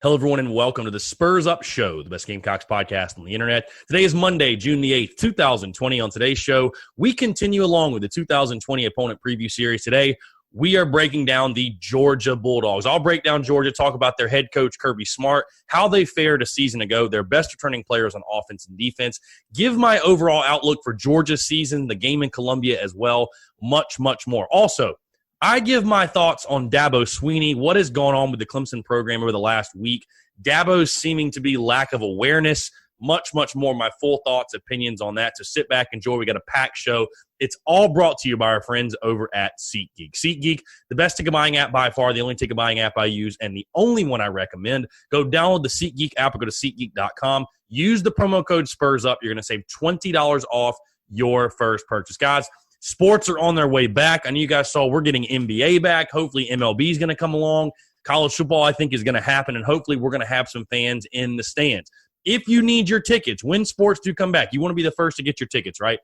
Hello, everyone, and welcome to the Spurs Up Show, the best Gamecocks podcast on the internet. Today is Monday, June the 8th, 2020. On today's show, we continue along with the 2020 opponent preview series. Today, we are breaking down the Georgia Bulldogs. I'll break down Georgia, talk about their head coach, Kirby Smart, how they fared a season ago, their best returning players on offense and defense, give my overall outlook for Georgia's season, the game in Columbia as well, much, much more. Also, I give my thoughts on Dabo Swinney, what has gone on with the Clemson program over the last week, Dabo's seeming to be lack of awareness, much, much more. My full thoughts, opinions on that. So sit back, enjoy. We got a packed show. It's all brought to you by our friends over at SeatGeek. SeatGeek, the best ticket buying app by far, the only ticket buying app I use, and the only one I recommend. Go download the SeatGeek app or go to SeatGeek.com. Use the promo code SPURSUP. You're going to save $20 off your first purchase. Guys, sports are on their way back. I know you guys saw we're getting NBA back. Hopefully MLB is going to come along. College football, I think, is going to happen, and hopefully we're going to have some fans in the stands. If you need your tickets, when sports do come back, you want to be the first to get your tickets, right?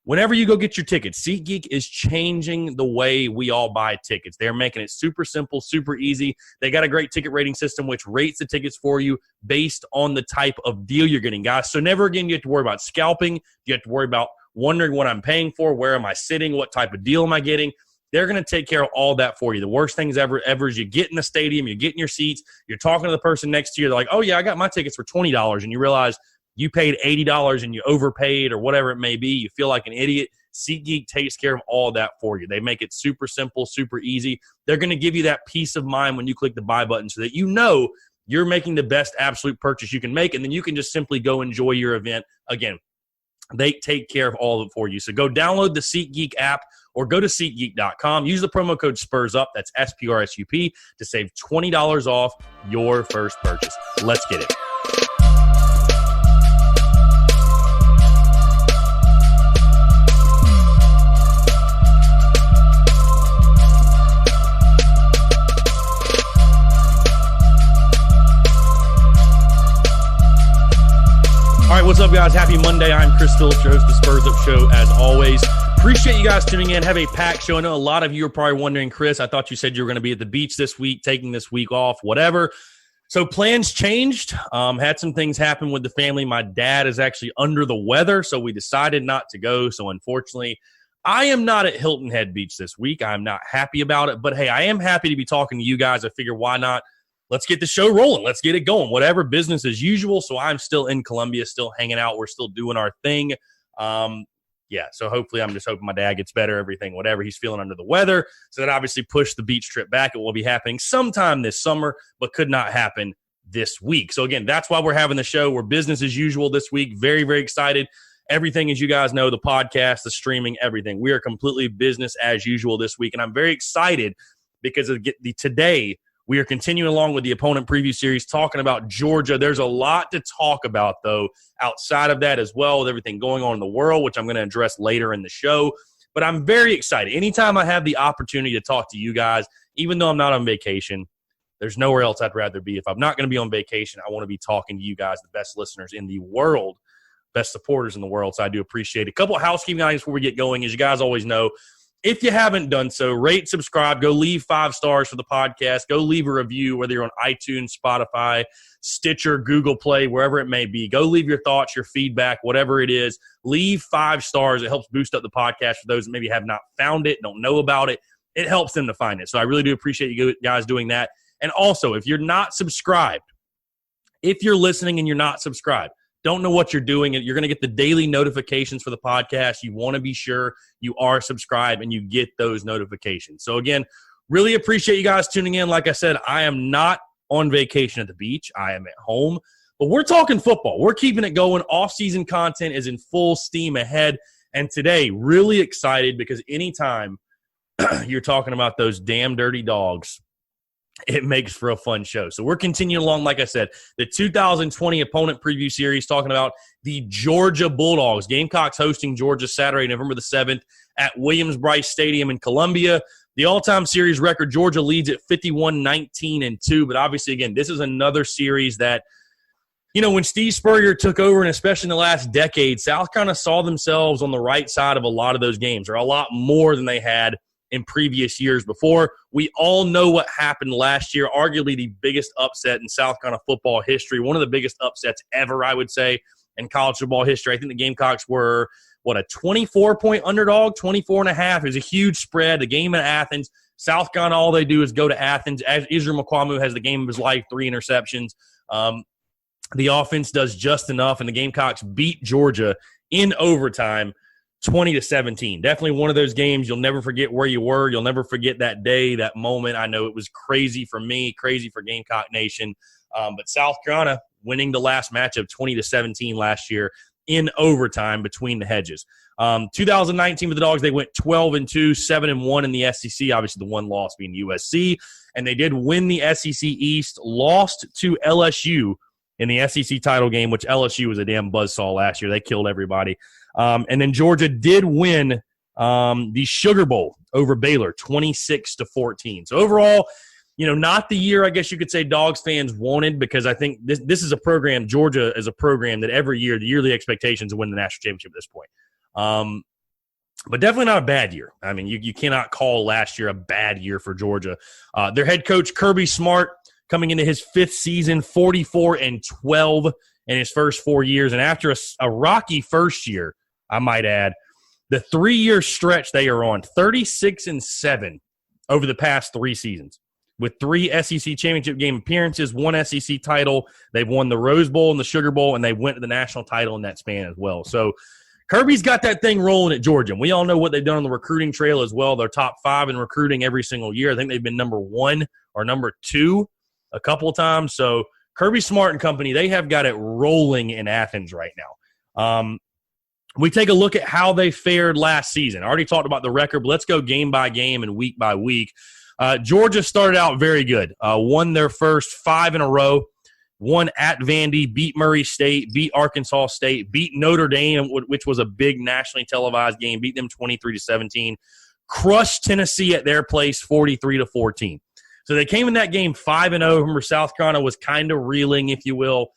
Whenever you go get your tickets, SeatGeek is changing the way we all buy tickets. They're making it super simple, super easy. They got a great ticket rating system which rates the tickets for you based on the type of deal you're getting, guys. So never again you have to worry about scalping. You have to worry about wondering what I'm paying for, where am I sitting, what type of deal am I getting. They're going to take care of all that for you. The worst things ever is you get in the stadium, you get in your seats, you're talking to the person next to you, they're like, oh, yeah, I got my tickets for $20, and you realize you paid $80 and you overpaid or whatever it may be. You feel like an idiot. SeatGeek takes care of all that for you. They make it super simple, super easy. They're going to give you that peace of mind when you click the buy button so that you know you're making the best absolute purchase you can make, and then you can just simply go enjoy your event. Again, they take care of all of it for you. So go download the SeatGeek app or go to SeatGeek.com. Use the promo code SPURSUP, that's SPRSUP, to save $20 off your first purchase. Let's get it. All right, what's up, guys? Happy Monday. I'm Chris Phillips, your host of the Spurs Up Show, as always. Appreciate you guys tuning in. Have a packed show. I know a lot of you are probably wondering, Chris, I thought you said you were going to be at the beach this week, taking this week off, whatever. So plans changed. Had some things happen with the family. My dad is actually under the weather, so we decided not to go. So unfortunately, I am not at Hilton Head Beach this week. I'm not happy about it. But, hey, I am happy to be talking to you guys. I figure why not? Let's get the show rolling. Let's get it going. Whatever, business as usual. So I'm still in Columbia, still hanging out. We're still doing our thing. So hopefully I'm just hoping my dad gets better, everything, whatever. He's feeling under the weather. So that obviously pushed the beach trip back. It will be happening sometime this summer, but could not happen this week. So, again, that's why we're having the show. We're business as usual this week. Very, very excited. Everything, as you guys know, the podcast, the streaming, everything. We are completely business as usual this week. And I'm very excited because of today – we are continuing along with the opponent preview series, talking about Georgia. There's a lot to talk about, though, outside of that as well, with everything going on in the world, which I'm going to address later in the show. But I'm very excited. Anytime I have the opportunity to talk to you guys, even though I'm not on vacation, there's nowhere else I'd rather be. If I'm not going to be on vacation, I want to be talking to you guys, the best listeners in the world, best supporters in the world. So I do appreciate it. A couple of housekeeping items before we get going. As you guys always know, if you haven't done so, rate, subscribe, go leave 5 stars for the podcast, go leave a review, whether you're on iTunes, Spotify, Stitcher, Google Play, wherever it may be. Go leave your thoughts, your feedback, whatever it is. Leave 5 stars. It helps boost up the podcast for those that maybe have not found it, don't know about it. It helps them to find it. So I really do appreciate you guys doing that. And also, if you're not subscribed, if you're listening and you're not subscribed, don't know what you're doing, you're going to get the daily notifications for the podcast. You want to be sure you are subscribed and you get those notifications. So, again, really appreciate you guys tuning in. Like I said, I am not on vacation at the beach. I am at home. But we're talking football. We're keeping it going. Off-season content is in full steam ahead. And today, really excited because anytime you're talking about those damn dirty dogs, it makes for a fun show. So we're continuing along, like I said, the 2020 opponent preview series, talking about the Georgia Bulldogs. Gamecocks hosting Georgia Saturday, November the 7th at Williams-Brice Stadium in Columbia. The all-time series record, Georgia leads at 51-19-2. But obviously, again, this is another series that, you know, when Steve Spurrier took over, and especially in the last decade, South kind of saw themselves on the right side of a lot of those games, or a lot more than they had in previous years before. We all know what happened last year, arguably the biggest upset in South Carolina football history, one of the biggest upsets ever, I would say, in college football history. I think the Gamecocks were, a 24-point underdog, 24.5. It was a huge spread, the game in Athens. South Carolina, all they do is go to Athens. As Israel McQuamu has the game of his life, 3 interceptions. The offense does just enough, and the Gamecocks beat Georgia in overtime, 20-17. Definitely one of those games you'll never forget where you were. You'll never forget that day, that moment. I know it was crazy for me, crazy for Gamecock Nation. But South Carolina winning the last matchup 20-17 last year in overtime between the hedges. 2019 with the Dogs, they went 12-2, 7-1 in the SEC. Obviously, the one loss being USC, and they did win the SEC East. Lost to LSU in the SEC title game, which LSU was a damn buzzsaw last year. They killed everybody. And then Georgia did win the Sugar Bowl over Baylor, 26-14. So overall, not the year I guess you could say Dogs fans wanted, because I think this is a program, Georgia is a program that every year, the yearly expectations to win the national championship at this point. But definitely not a bad year. I mean, you cannot call last year a bad year for Georgia. Their head coach, Kirby Smart, coming into his 5th season, 44-12 in his first 4 years. And after a rocky first year, I might add, the 3-year stretch they are on, 36-7 over the past 3 seasons, with 3 SEC championship game appearances, 1 SEC title. They've won the Rose Bowl and the Sugar Bowl, and they went to the national title in that span as well. So Kirby's got that thing rolling at Georgia. And we all know what they've done on the recruiting trail as well. They're top 5 in recruiting every single year. I think they've been number 1 or number 2 a couple of times. So Kirby Smart and company, they have got it rolling in Athens right now. We take a look at how they fared last season. I already talked about the record, but let's go game by game and week by week. Georgia started out very good. Won their first 5 in a row. Won at Vandy, beat Murray State, beat Arkansas State, beat Notre Dame, which was a big nationally televised game, beat them 23-17. Crushed Tennessee at their place 43-14. So they came in that game 5-0. Remember, South Carolina was kind of reeling, if you will,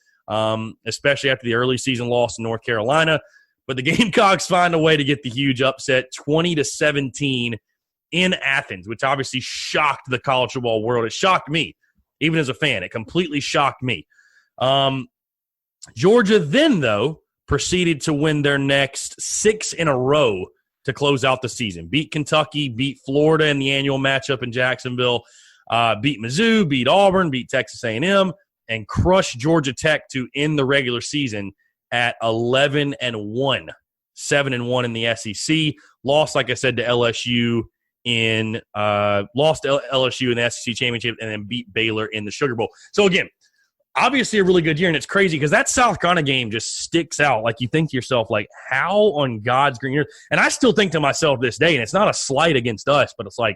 especially after the early season loss to North Carolina. But the Gamecocks find a way to get the huge upset, 20-17 in Athens, which obviously shocked the college football world. It shocked me, even as a fan. It completely shocked me. Georgia then, though, proceeded to win their next 6 in a row to close out the season. Beat Kentucky, beat Florida in the annual matchup in Jacksonville, beat Mizzou, beat Auburn, beat Texas A&M, and crushed Georgia Tech to end the regular season at 11-1, 7-1 in the SEC. Lost, like I said, to LSU in the SEC championship, and then beat Baylor in the Sugar Bowl. So again, obviously a really good year, and it's crazy because that South Carolina game just sticks out. Like, you think to yourself, like, how on God's green earth? And I still think to myself this day, and it's not a slight against us, but it's like,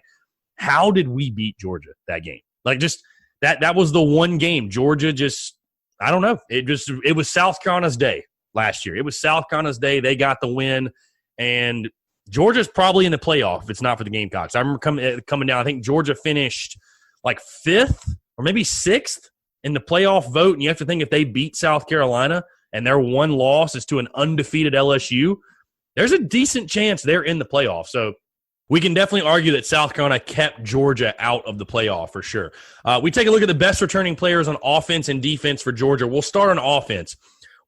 how did we beat Georgia that game? Like, just that was the one game. Georgia just, I don't know. It was South Carolina's day last year. It was South Carolina's day. They got the win, and Georgia's probably in the playoff if it's not for the Gamecocks. I remember coming down. I think Georgia finished like 5th or maybe 6th in the playoff vote, and you have to think if they beat South Carolina and their one loss is to an undefeated LSU, there's a decent chance they're in the playoff. So we can definitely argue that South Carolina kept Georgia out of the playoff for sure. We take a look at the best returning players on offense and defense for Georgia. We'll start on offense.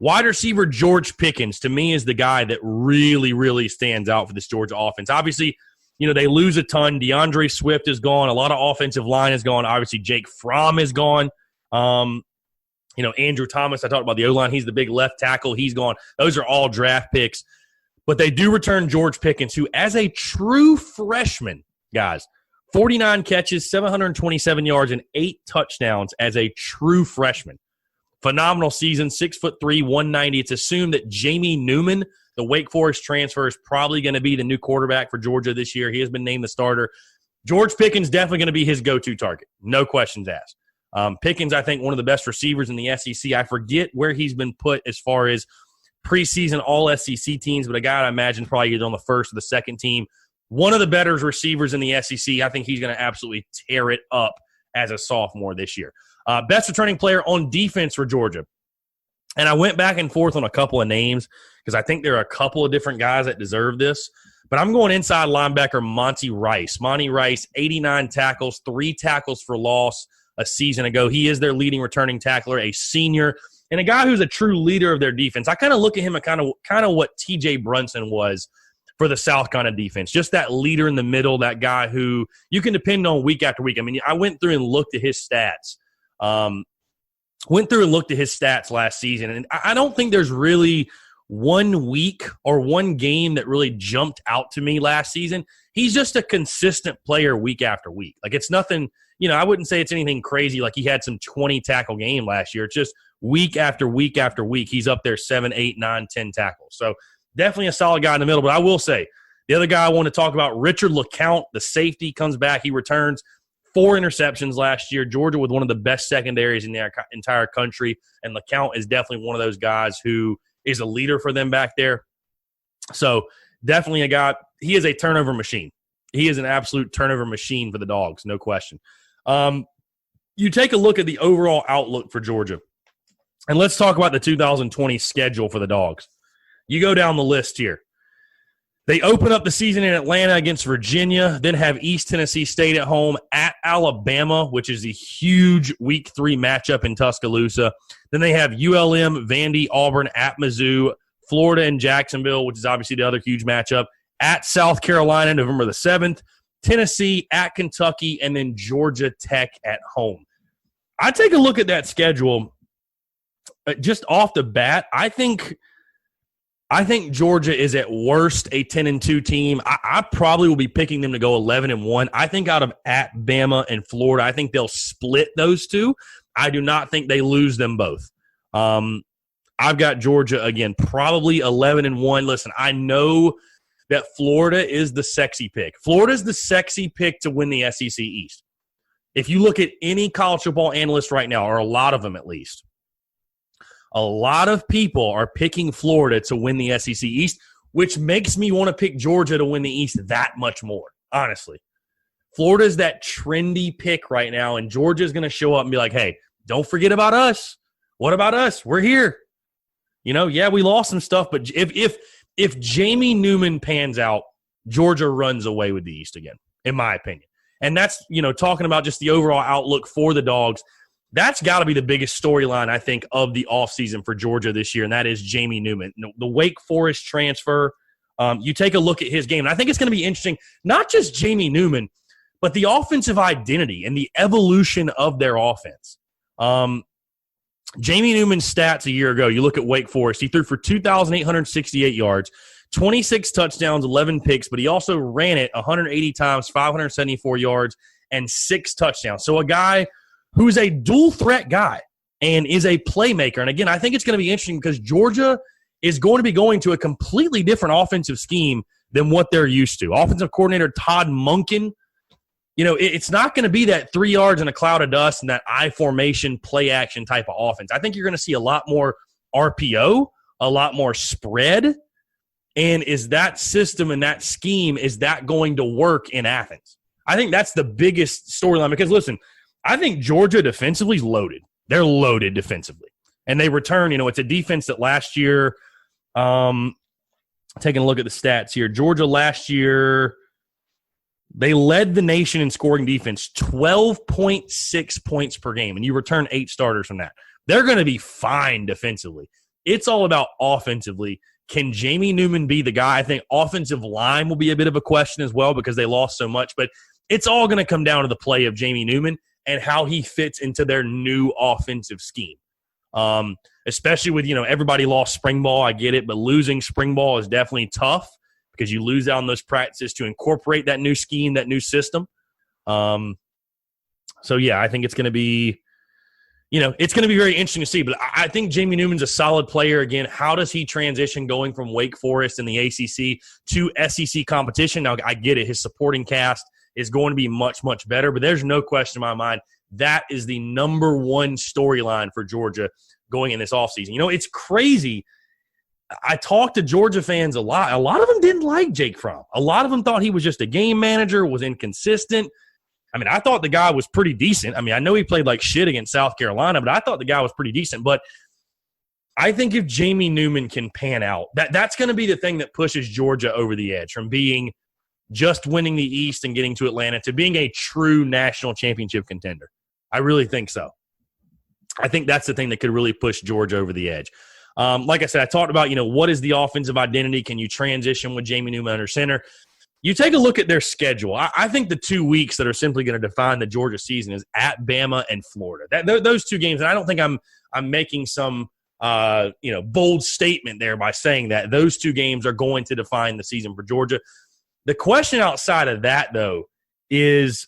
Wide receiver George Pickens, to me, is the guy that really, really stands out for this Georgia offense. Obviously, they lose a ton. DeAndre Swift is gone. A lot of offensive line is gone. Obviously, Jake Fromm is gone. Andrew Thomas, I talked about the O-line. He's the big left tackle. He's gone. Those are all draft picks. But they do return George Pickens, who, as a true freshman, guys, 49 catches, 727 yards, and 8 touchdowns as a true freshman. Phenomenal season, 6'3", 190. It's assumed that Jamie Newman, the Wake Forest transfer, is probably going to be the new quarterback for Georgia this year. He has been named the starter. George Pickens definitely going to be his go-to target. No questions asked. Pickens, I think, one of the best receivers in the SEC. I forget where he's been put as far as preseason all-SEC teams, but a guy I imagine probably either on the first or the second team. One of the better receivers in the SEC. I think he's going to absolutely tear it up as a sophomore this year. Best returning player on defense for Georgia. And I went back and forth on a couple of names because I think there are a couple of different guys that deserve this. But I'm going inside linebacker Monty Rice. Monty Rice, 89 tackles, 3 tackles for loss a season ago. He is their leading returning tackler, a senior, and a guy who's a true leader of their defense. I kind of look at him at kind of what T.J. Brunson was for the South Carolina defense. Just that leader in the middle, that guy who you can depend on week after week. I mean, I went through and looked at his stats. Last season, and I don't think there's really one week or one game that really jumped out to me last season. He's just a consistent player week after week. Like, it's nothing, I wouldn't say it's anything crazy like he had some 20-tackle game last year. It's just week after week after week, he's up there 7, 8, 9, 10 tackles. So definitely a solid guy in the middle. But I will say, the other guy I want to talk about, Richard LeCount, the safety, comes back. He returns 4 interceptions last year. Georgia with one of the best secondaries in the entire country, and LeCount is definitely one of those guys who is a leader for them back there. So definitely a guy. He is a turnover machine. He is an absolute turnover machine for the Dogs, no question. You take a look at the overall outlook for Georgia, and let's talk about the 2020 schedule for the Dogs. You go down the list here. They open up the season in Atlanta against Virginia, then have East Tennessee State at home, at Alabama, which is a huge Week 3 matchup in Tuscaloosa. Then they have ULM, Vandy, Auburn, at Mizzou, Florida and Jacksonville, which is obviously the other huge matchup, at South Carolina, November the 7th, Tennessee, at Kentucky, and then Georgia Tech at home. I take a look at that schedule just off the bat. I think Georgia is at worst a 10-2 team. I probably will be picking them to go 11-1. I think out of at Bama and Florida, I think they'll split those two. I do not think they lose them both. I've got Georgia, again, probably 11-1. Listen, I know that Florida is the sexy pick. Florida's the sexy pick to win the SEC East. If you look at any college football analyst right now, or a lot of them at least, a lot of people are picking Florida to win the SEC East, which makes me want to pick Georgia to win the East that much more, honestly. Florida's that trendy pick right now, and Georgia's going to show up and be like, hey, don't forget about us. What about us? We're here. Yeah, we lost some stuff, but if Jamie Newman pans out, Georgia runs away with the East again, in my opinion. And that's, talking about just the overall outlook for the Dogs. That's got to be the biggest storyline, I think, of the offseason for Georgia this year, and that is Jamie Newman. The Wake Forest transfer, you take a look at his game, and I think it's going to be interesting, not just Jamie Newman, but the offensive identity and the evolution of their offense. Jamie Newman's stats a year ago, you look at Wake Forest, he threw for 2,868 yards, 26 touchdowns, 11 picks, but he also ran it 180 times, 574 yards, and 6 touchdowns. So a guy who's a dual-threat guy and is a playmaker. And, again, I think it's going to be interesting because Georgia is going to be going to a completely different offensive scheme than what they're used to. Offensive coordinator Todd Monken, it's not going to be that 3 yards in a cloud of dust and that I formation play-action type of offense. I think you're going to see a lot more RPO, a lot more spread. And is that system and that scheme, is that going to work in Athens? I think that's the biggest storyline because, listen, I think Georgia defensively is loaded. They're loaded defensively. And they return, it's a defense that last year, taking a look at the stats here, Georgia last year, they led the nation in scoring defense, 12.6 points per game, and you return 8 starters from that. They're going to be fine defensively. It's all about offensively. Can Jamie Newman be the guy? I think offensive line will be a bit of a question as well because they lost so much, but it's all going to come down to the play of Jamie Newman and how he fits into their new offensive scheme. Especially with, everybody lost spring ball. I get it, but losing spring ball is definitely tough because you lose out on those practices to incorporate that new scheme, that new system. I think it's going to be, it's going to be very interesting to see. But I think Jamie Newman's a solid player. Again, how does he transition going from Wake Forest and the ACC to SEC competition? Now, I get it. His supporting cast is going to be much, much better. But there's no question in my mind that is the number one storyline for Georgia going in this offseason. It's crazy. I talked to Georgia fans a lot. A lot of them didn't like Jake Fromm. A lot of them thought he was just a game manager, was inconsistent. I thought the guy was pretty decent. I know he played like shit against South Carolina, but I thought the guy was pretty decent. But I think if Jamie Newman can pan out, that's going to be the thing that pushes Georgia over the edge from being just winning the East and getting to Atlanta to being a true national championship contender. I really think so. I think that's the thing that could really push Georgia over the edge. Like I said, I talked about, what is the offensive identity? Can you transition with Jamie Newman under center? You take a look at their schedule. I think the 2 weeks that are simply going to define the Georgia season is at Bama and Florida. Those two games, and I don't think I'm making some bold statement there by saying that. Those two games are going to define the season for Georgia. The question outside of that, though, is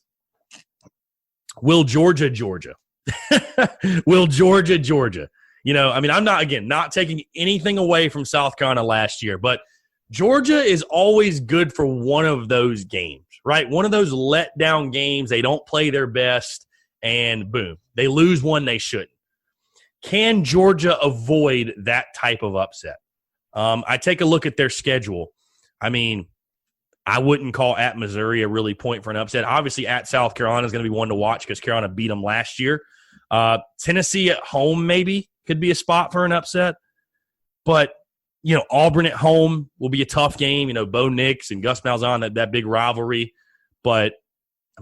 will Georgia? Will Georgia? I'm not taking anything away from South Carolina last year, but Georgia is always good for one of those games, right? One of those letdown games. They don't play their best, and boom, they lose one they shouldn't. Can Georgia avoid that type of upset? I take a look at their schedule. I wouldn't call at Missouri a really point for an upset. Obviously, at South Carolina is going to be one to watch because Carolina beat them last year. Tennessee at home maybe could be a spot for an upset. But, Auburn at home will be a tough game. Bo Nix and Gus Malzahn, that big rivalry. But,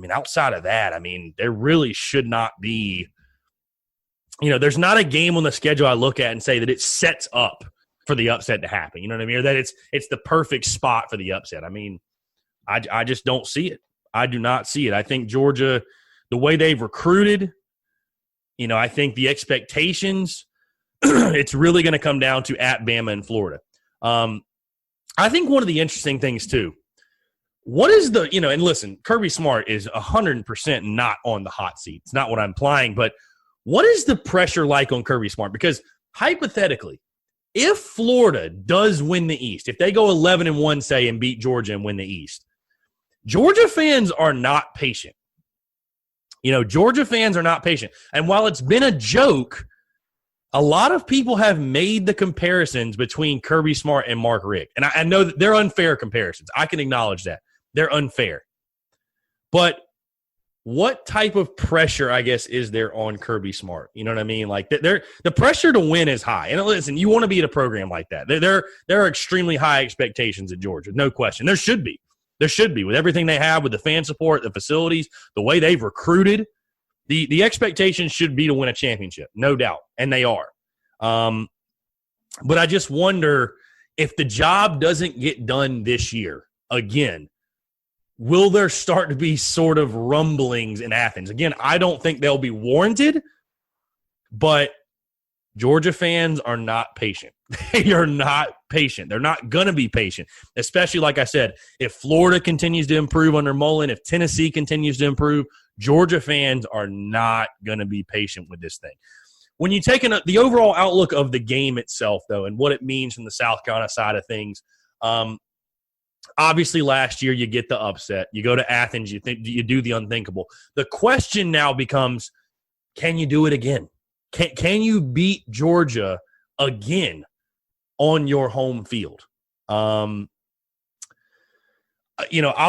outside of that, there really should not be – there's not a game on the schedule I look at and say that it sets up for the upset to happen. You know what I mean? Or that it's the perfect spot for the upset. I just don't see it. I do not see it. I think Georgia, the way they've recruited, I think the expectations, it's really going to come down to at Bama and Florida. I think one of the interesting things, too, what is the, and listen, Kirby Smart is 100% not on the hot seat. It's not what I'm implying, but what is the pressure like on Kirby Smart? Because hypothetically, if Florida does win the East, if they go 11-1, say, and beat Georgia and win the East, Georgia fans are not patient. Georgia fans are not patient. And while it's been a joke, a lot of people have made the comparisons between Kirby Smart and Mark Richt. And I know that they're unfair comparisons. I can acknowledge that. They're unfair. But what type of pressure, I guess, is there on Kirby Smart? You know what I mean? Like, the pressure to win is high. And listen, you want to be at a program like that. There are extremely high expectations at Georgia, no question. There should be. With everything they have, with the fan support, the facilities, the way they've recruited. The expectations should be to win a championship, no doubt, and they are. But I just wonder if the job doesn't get done this year, again, will there start to be sort of rumblings in Athens? Again, I don't think they'll be warranted, but Georgia fans are not patient. They are not patient. They're not going to be patient, especially, like I said, if Florida continues to improve under Mullen, if Tennessee continues to improve, Georgia fans are not going to be patient with this thing. When you take the overall outlook of the game itself, though, and what it means from the South Carolina side of things, obviously last year you get the upset. You go to Athens, you do the unthinkable. The question now becomes, can you do it again? Can you beat Georgia again on your home field? I'll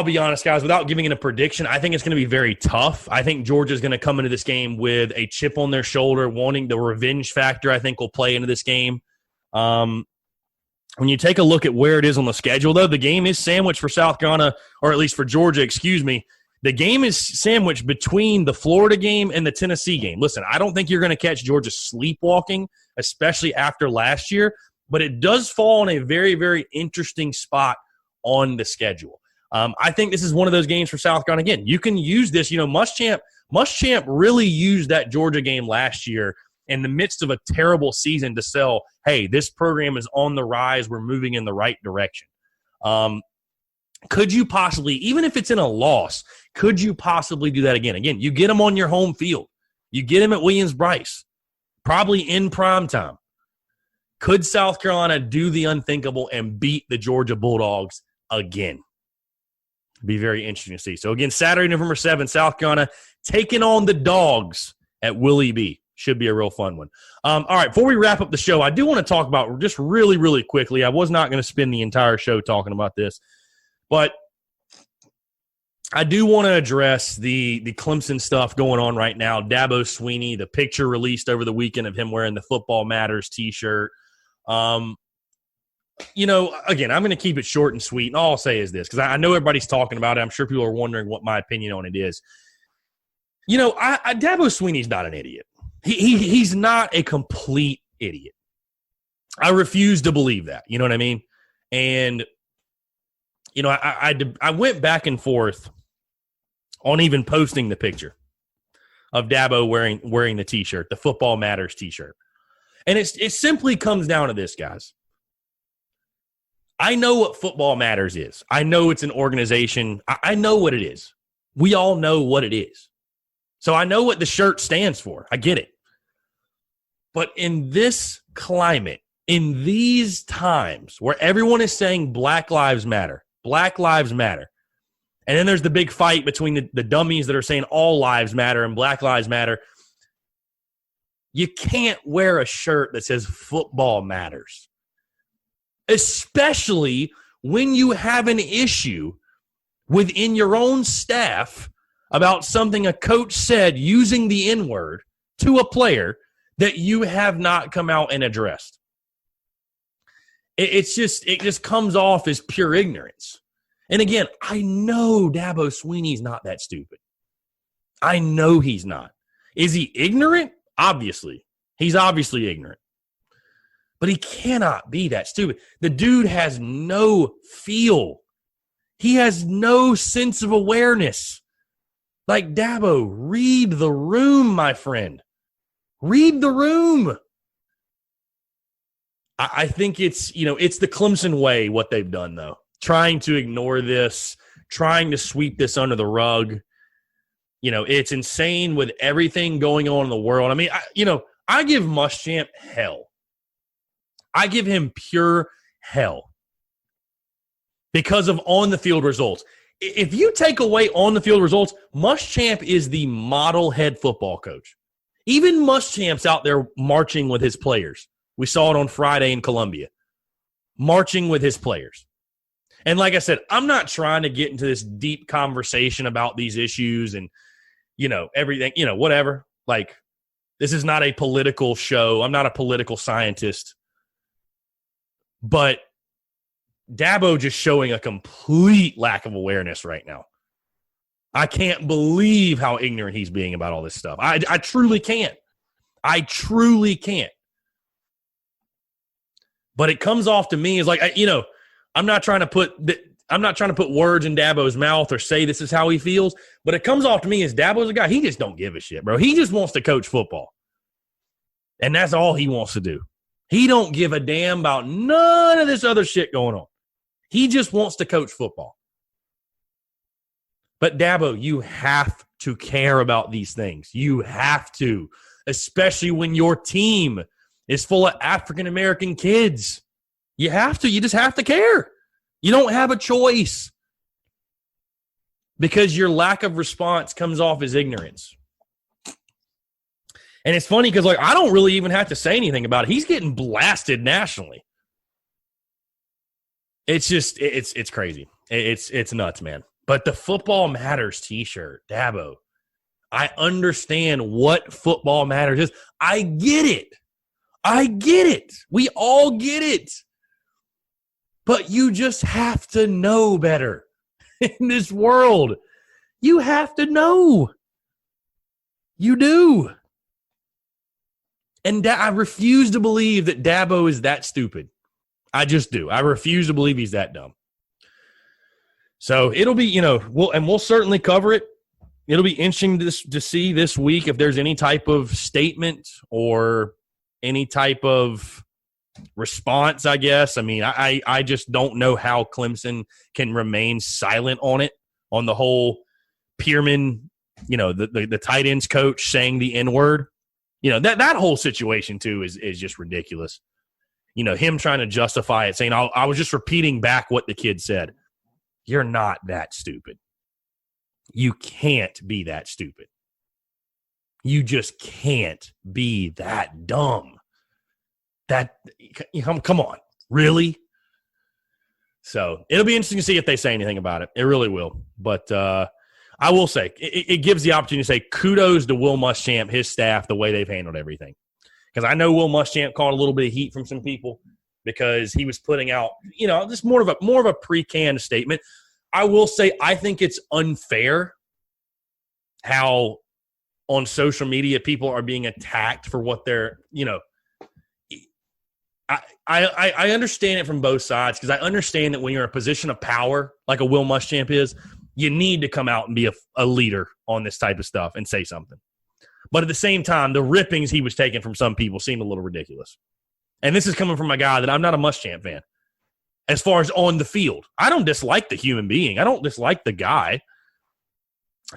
be honest, guys, without giving it a prediction, I think it's going to be very tough. I think Georgia's going to come into this game with a chip on their shoulder, wanting the revenge factor, I think, will play into this game. When you take a look at where it is on the schedule, though, the game is sandwiched for South Carolina, or at least for Georgia, The game is sandwiched between the Florida game and the Tennessee game. Listen, I don't think you're going to catch Georgia sleepwalking, especially after last year, but it does fall in a very, very interesting spot on the schedule. I think this is one of those games for South Carolina. Again, you can use this. Muschamp really used that Georgia game last year in the midst of a terrible season to sell, hey, this program is on the rise. We're moving in the right direction. Could you possibly, even if it's in a loss, could you possibly do that again? Again, you get them on your home field. You get them at Williams-Brice, probably in prime time. Could South Carolina do the unthinkable and beat the Georgia Bulldogs again? Be very interesting to see. So, again, Saturday, November 7th, South Carolina taking on the Dawgs at Willie B. Should be a real fun one. All right, before we wrap up the show, I do want to talk about just really, really quickly. I was not going to spend the entire show talking about this, but I do want to address the Clemson stuff going on right now. Dabo Swinney, the picture released over the weekend of him wearing the Football Matters T-shirt. Again, I'm going to keep it short and sweet, and all I'll say is this, because I know everybody's talking about it. I'm sure people are wondering what my opinion on it is. Dabo Swinney's not an idiot. He's not a complete idiot. I refuse to believe that. You know what I mean? And, I went back and forth on even posting the picture of Dabo wearing the T-shirt, the Football Matters T-shirt. And it simply comes down to this, guys. I know what Football Matters is. I know it's an organization. I know what it is. We all know what it is. So I know what the shirt stands for. I get it. But in this climate, in these times where everyone is saying Black Lives Matter, Black Lives Matter, and then there's the big fight between the dummies that are saying all lives matter and Black Lives Matter, you can't wear a shirt that says Football Matters, especially when you have an issue within your own staff about something a coach said using the N-word to a player that you have not come out and addressed. It just comes off as pure ignorance. And again, I know Dabo Swinney's not that stupid. I know he's not. Is he ignorant? Obviously. He's obviously ignorant. But he cannot be that stupid. The dude has no feel. He has no sense of awareness. Like, Dabo, read the room, my friend. Read the room. I think it's the Clemson way, what they've done, though. Trying to ignore this, trying to sweep this under the rug. It's insane with everything going on in the world. I mean, I give Muschamp hell. I give him pure hell because of on-the-field results. If you take away on-the-field results, Muschamp is the model head football coach. Even Muschamp's out there marching with his players. We saw it on Friday in Columbia. Marching with his players. And like I said, I'm not trying to get into this deep conversation about these issues and, everything, whatever. Like, this is not a political show. I'm not a political scientist. But Dabo just showing a complete lack of awareness right now. I can't believe how ignorant he's being about all this stuff. I truly can't. I truly can't. But it comes off to me as like, I'm not trying to put words in Dabo's mouth or say this is how he feels, but it comes off to me as Dabo's a guy. He just don't give a shit, bro. He just wants to coach football. And that's all he wants to do. He don't give a damn about none of this other shit going on. He just wants to coach football. But Dabo, you have to care about these things. You have to, especially when your team is full of African-American kids. You have to. You just have to care. You don't have a choice because your lack of response comes off as ignorance. And it's funny because, I don't really even have to say anything about it. He's getting blasted nationally. It's just, it's crazy. It's nuts, man. But the Football Matters T-shirt, Dabo, I understand what Football Matters is. I get it. We all get it. But you just have to know better in this world. You have to know. You do. And I refuse to believe that Dabo is that stupid. I just do. I refuse to believe he's that dumb. So it'll be, we'll certainly cover it. It'll be interesting to see this week if there's any type of statement or any type of response, I guess. I mean, I just don't know how Clemson can remain silent on it, on the whole Pearman, the tight ends coach saying the N-word. That whole situation, too, is just ridiculous. Him trying to justify it, saying, I was just repeating back what the kid said. You're not that stupid. You can't be that stupid. You just can't be that dumb. Come on. Really? So it'll be interesting to see if they say anything about it. It really will. But I will say, it gives the opportunity to say kudos to Will Muschamp, his staff, the way they've handled everything. Because I know Will Muschamp caught a little bit of heat from some people. because he was putting out, just more of a pre-canned statement. I will say I think it's unfair how on social media people are being attacked for what they're, I understand it from both sides, because I understand that when you're in a position of power, like a Will Muschamp is, you need to come out and be a leader on this type of stuff and say something. But at the same time, the rippings he was taking from some people seemed a little ridiculous. And this is coming from a guy that I'm not a Muschamp fan. As far as on the field, I don't dislike the human being. I don't dislike the guy.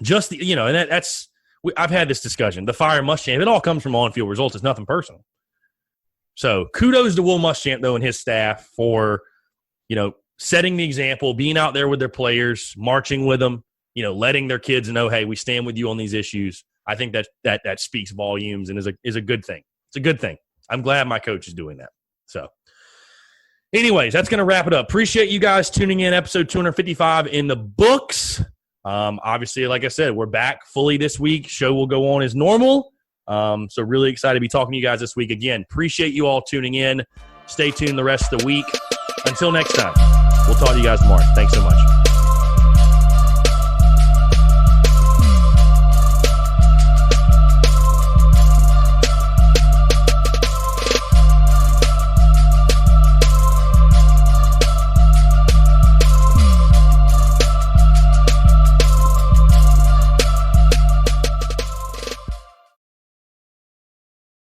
Just and that's I've had this discussion. The fire Muschamp, it all comes from on-field results. It's nothing personal. So kudos to Will Muschamp, though, and his staff for, setting the example, being out there with their players, marching with them, letting their kids know, hey, we stand with you on these issues. I think that speaks volumes and is a good thing. It's a good thing. I'm glad my coach is doing that. So, anyways, that's going to wrap it up. Appreciate you guys tuning in. Episode 255 in the books. Obviously, like I said, we're back fully this week. Show will go on as normal. So really excited to be talking to you guys this week. Again, appreciate you all tuning in. Stay tuned the rest of the week. Until next time, we'll talk to you guys tomorrow. Thanks so much.